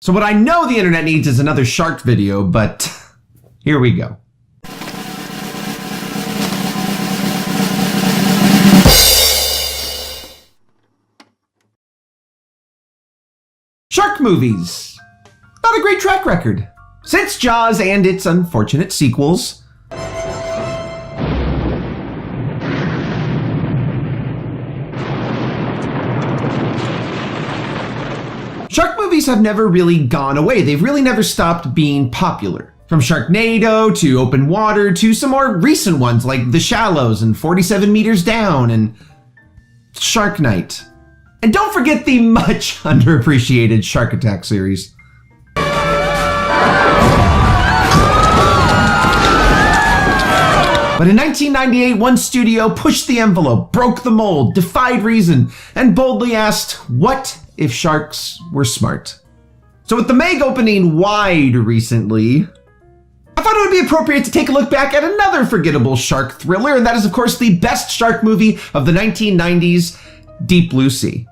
So what I know the internet needs is another shark video, but here we go. Shark movies. Not a great track record. Since Jaws and its unfortunate sequels, shark movies have never really gone away. They've really never stopped being popular. From Sharknado to Open Water to some more recent ones like The Shallows and 47 Meters Down and Shark Night. And don't forget the much underappreciated Shark Attack series. But in 1998, one studio pushed the envelope, broke the mold, defied reason, and boldly asked, what if sharks were smart? So with the Meg opening wide recently, I thought it would be appropriate to take a look back at another forgettable shark thriller, and that is of course the best shark movie of the 1990s, Deep Blue Sea.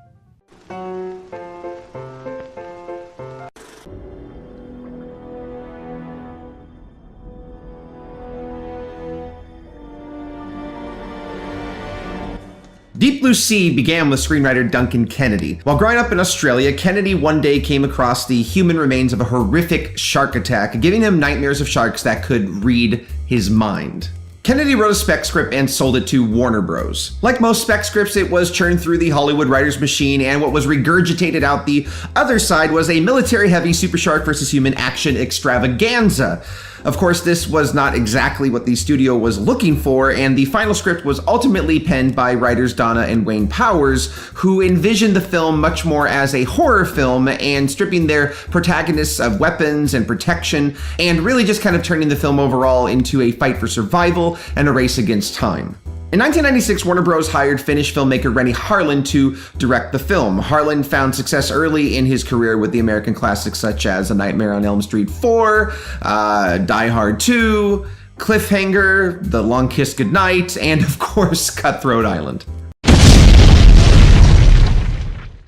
Deep Blue Sea began with screenwriter Duncan Kennedy. While growing up in Australia, Kennedy one day came across the human remains of a horrific shark attack, giving him nightmares of sharks that could read his mind. Kennedy wrote a spec script and sold it to Warner Bros. Like most spec scripts, it was churned through the Hollywood writer's machine, and what was regurgitated out the other side was a military-heavy super shark versus human action extravaganza. Of course, this was not exactly what the studio was looking for, and the final script was ultimately penned by writers Donna and Wayne Powers, who envisioned the film much more as a horror film and stripping their protagonists of weapons and protection, and really just kind of turning the film overall into a fight for survival and a race against time. In 1996, Warner Bros. Hired Finnish filmmaker Renny Harlin to direct the film. Harlin found success early in his career with the American classics such as A Nightmare on Elm Street 4, Die Hard 2, Cliffhanger, The Long Kiss Goodnight, and of course, Cutthroat Island.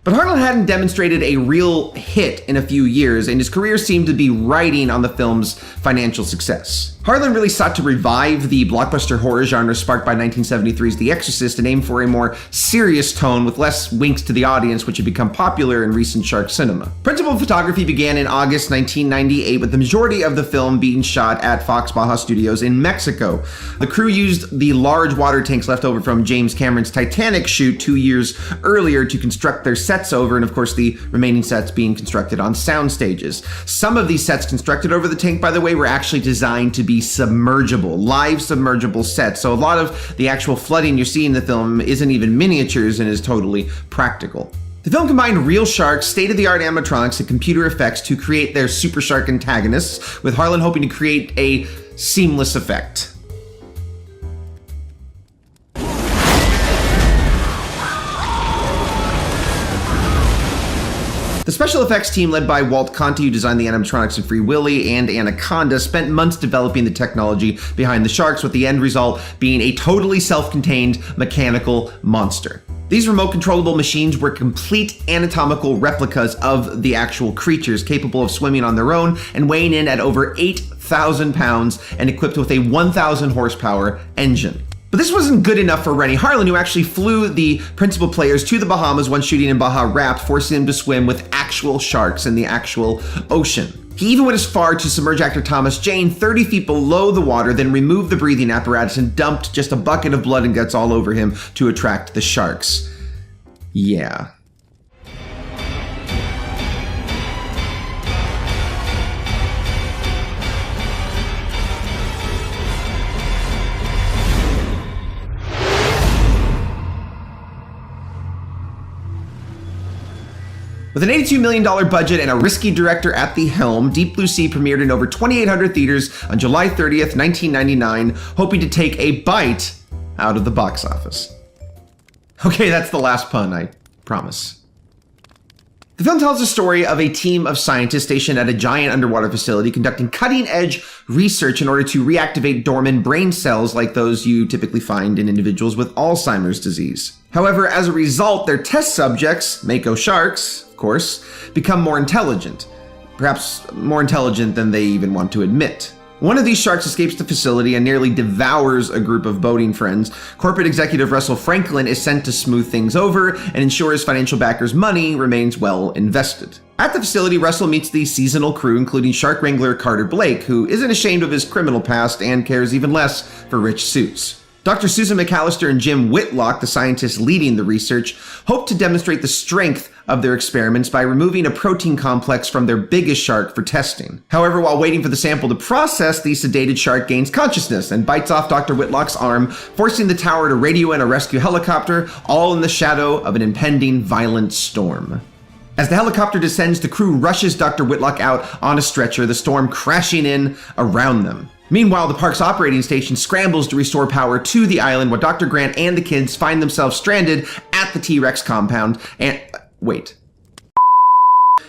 But Harlin hadn't demonstrated a real hit in a few years, and his career seemed to be riding on the film's financial success. Harlin really sought to revive the blockbuster horror genre sparked by 1973's The Exorcist and aim for a more serious tone with less winks to the audience, which had become popular in recent shark cinema. Principal photography began in August 1998, with the majority of the film being shot at Fox Baja Studios in Mexico. The crew used the large water tanks left over from James Cameron's Titanic shoot 2 years earlier to construct their sets over, and of course the remaining sets being constructed on sound stages. Some of these sets constructed over the tank, by the way, were actually designed to be submergible, live submergible sets. So a lot of the actual flooding you see in the film isn't even miniatures and is totally practical. The film combined real sharks, state-of-the-art animatronics, and computer effects to create their super shark antagonists, with Harlin hoping to create a seamless effect. The special effects team led by Walt Conte, who designed the animatronics in Free Willy and Anaconda, spent months developing the technology behind the sharks, with the end result being a totally self-contained mechanical monster. These remote controllable machines were complete anatomical replicas of the actual creatures, capable of swimming on their own and weighing in at over 8,000 pounds and equipped with a 1,000 horsepower engine. But this wasn't good enough for Renny Harlin, who actually flew the principal players to the Bahamas when shooting in Baja Rapt, forcing them to swim with actual sharks in the actual ocean. He even went as far to submerge actor Thomas Jane 30 feet below the water, then removed the breathing apparatus and dumped just a bucket of blood and guts all over him to attract the sharks. Yeah. With an $82 million budget and a risky director at the helm, Deep Blue Sea premiered in over 2,800 theaters on July 30th, 1999, hoping to take a bite out of the box office. Okay, that's the last pun, I promise. The film tells the story of a team of scientists stationed at a giant underwater facility conducting cutting-edge research in order to reactivate dormant brain cells like those you typically find in individuals with Alzheimer's disease. However, as a result, their test subjects, mako sharks, of course, become more intelligent. perhaps more intelligent than they even want to admit. One of these sharks escapes the facility and nearly devours a group of boating friends. Corporate executive Russell Franklin is sent to smooth things over and ensure his financial backers' money remains well invested. At the facility, Russell meets the seasonal crew, including shark wrangler Carter Blake, who isn't ashamed of his criminal past and cares even less for rich suits. Dr. Susan McAllister and Jim Whitlock, the scientists leading the research, hope to demonstrate the strength of their experiments by removing a protein complex from their biggest shark for testing. However, while waiting for the sample to process, the sedated shark gains consciousness and bites off Dr. Whitlock's arm, forcing the tower to radio in a rescue helicopter, all in the shadow of an impending violent storm. As the helicopter descends, the crew rushes Dr. Whitlock out on a stretcher, the storm crashing in around them. Meanwhile, the park's operating station scrambles to restore power to the island while Dr. Grant and the kids find themselves stranded at the T-Rex compound and... wait.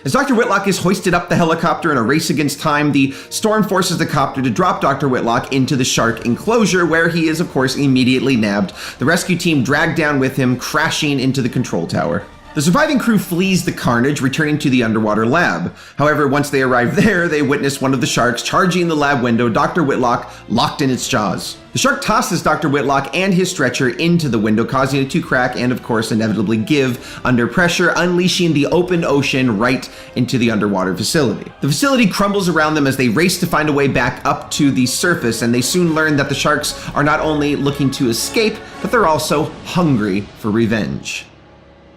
As Dr. Whitlock is hoisted up the helicopter in a race against time, the storm forces the copter to drop Dr. Whitlock into the shark enclosure, where he is, of course, immediately nabbed. The rescue team dragged down with him, crashing into the control tower. The surviving crew flees the carnage, returning to the underwater lab. However, once they arrive there, they witness one of the sharks charging the lab window, Dr. Whitlock locked in its jaws. The shark tosses Dr. Whitlock and his stretcher into the window, causing it to crack and, of course, inevitably give under pressure, unleashing the open ocean right into the underwater facility. The facility crumbles around them as they race to find a way back up to the surface, and they soon learn that the sharks are not only looking to escape, but they're also hungry for revenge.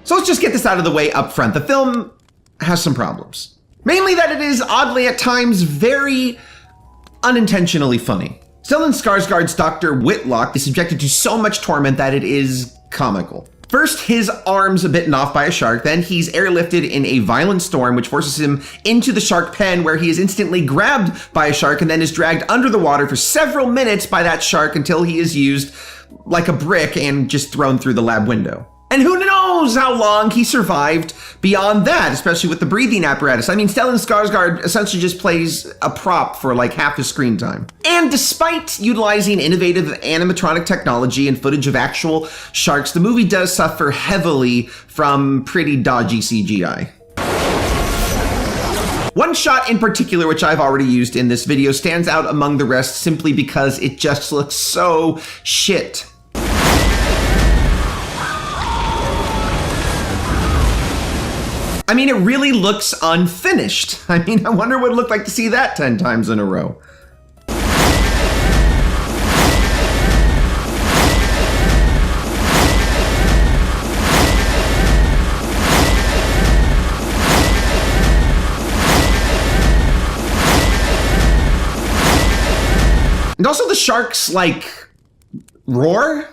So let's just get this out of the way up front. The film has some problems. Mainly that it is, oddly at times, very unintentionally funny. Stellan Skarsgård's Dr. Whitlock is subjected to so much torment that it is comical. First, his arm's bitten off by a shark, then he's airlifted in a violent storm which forces him into the shark pen, where he is instantly grabbed by a shark and then is dragged under the water for several minutes by that shark until he is used like a brick and just thrown through the lab window. And who knows how long he survived beyond that, especially with the breathing apparatus. I mean, Stellan Skarsgård essentially just plays a prop for like half his screen time. And despite utilizing innovative animatronic technology and footage of actual sharks, the movie does suffer heavily from pretty dodgy CGI. One shot in particular, which I've already used in this video, stands out among the rest simply because it just looks so shit. I mean, it really looks unfinished. I mean, I wonder what it looked like to see that 10 times in a row. And also the sharks, like, roar.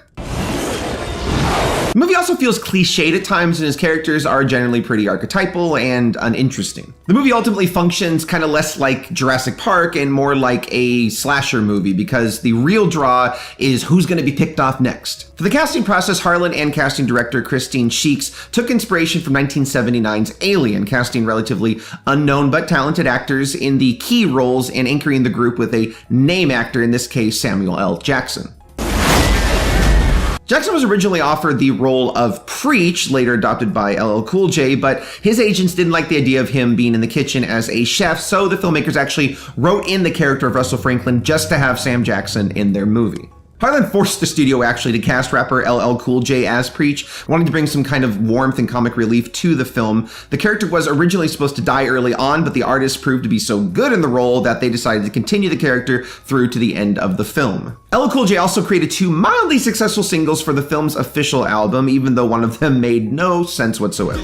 The movie also feels cliched at times, and his characters are generally pretty archetypal and uninteresting. The movie ultimately functions kind of less like Jurassic Park and more like a slasher movie, because the real draw is who's going to be picked off next. For the casting process, Harlan and casting director Christine Sheeks took inspiration from 1979's Alien, casting relatively unknown but talented actors in the key roles and anchoring the group with a name actor, in this case Samuel L. Jackson. Jackson was originally offered the role of Preach, later adopted by LL Cool J, but his agents didn't like the idea of him being in the kitchen as a chef, so the filmmakers actually wrote in the character of Russell Franklin just to have Sam Jackson in their movie. Harlan forced the studio actually to cast rapper LL Cool J as Preach, wanting to bring some kind of warmth and comic relief to the film. The character was originally supposed to die early on, but the artist proved to be so good in the role that they decided to continue the character through to the end of the film. LL Cool J also created 2 mildly successful singles for the film's official album, even though one of them made no sense whatsoever.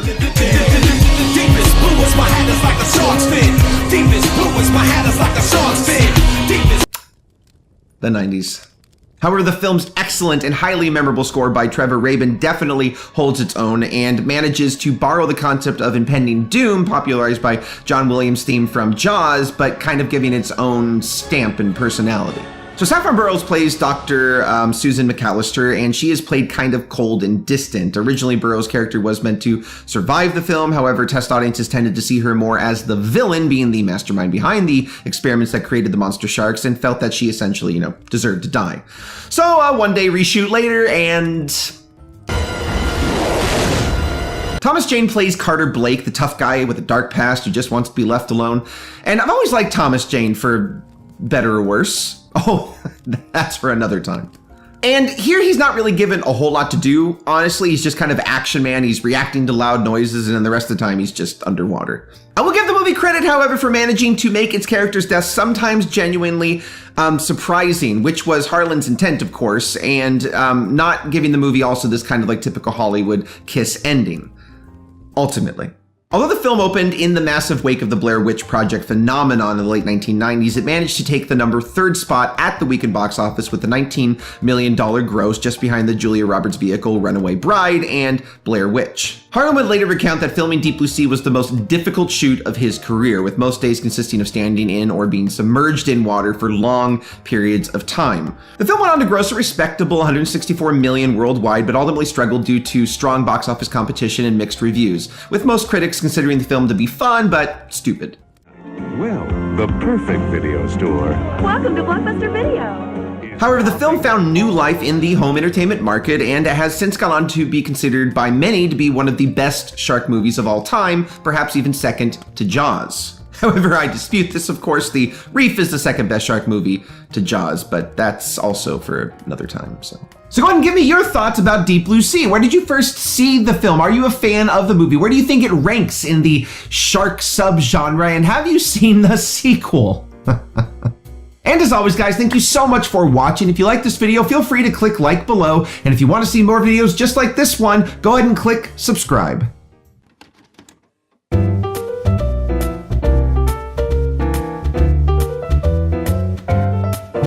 The 90s. However, the film's excellent and highly memorable score by Trevor Rabin definitely holds its own and manages to borrow the concept of impending doom popularized by John Williams' theme from Jaws, but kind of giving its own stamp and personality. So Saffron Burrows plays Dr. Susan McAllister, and she is played kind of cold and distant. Originally, Burrows' character was meant to survive the film. However, test audiences tended to see her more as the villain, being the mastermind behind the experiments that created the monster sharks, and felt that she essentially, deserved to die. So one day reshoot later, and Thomas Jane plays Carter Blake, the tough guy with a dark past who just wants to be left alone. And I've always liked Thomas Jane, for better or worse. Oh, that's for another time. And here he's not really given a whole lot to do. Honestly, he's just kind of action man. He's reacting to loud noises, and then the rest of the time he's just underwater. I will give the movie credit, however, for managing to make its characters' deaths sometimes genuinely surprising, which was Harlan's intent, of course, and not giving the movie also this kind of like typical Hollywood kiss ending, ultimately. Although the film opened in the massive wake of the Blair Witch Project phenomenon in the late 1990s, it managed to take the number 3rd spot at the weekend box office with the $19 million gross, just behind the Julia Roberts vehicle Runaway Bride and Blair Witch. Harlan would later recount that filming Deep Blue Sea was the most difficult shoot of his career, with most days consisting of standing in or being submerged in water for long periods of time. The film went on to gross a respectable $164 million worldwide, but ultimately struggled due to strong box office competition and mixed reviews, with most critics considering the film to be fun but stupid. Well, the perfect video store. Welcome to Blockbuster Video. However, the film found new life in the home entertainment market and has since gone on to be considered by many to be one of the best shark movies of all time, perhaps even second to Jaws. However, I dispute this. Of course, The Reef is the second best shark movie to Jaws, but that's also for another time. So go ahead and give me your thoughts about Deep Blue Sea. Where did you first see the film? Are you a fan of the movie? Where do you think it ranks in the shark subgenre? And have you seen the sequel? And as always, guys, thank you so much for watching. If you like this video, feel free to click like below. And if you want to see more videos just like this one, go ahead and click subscribe.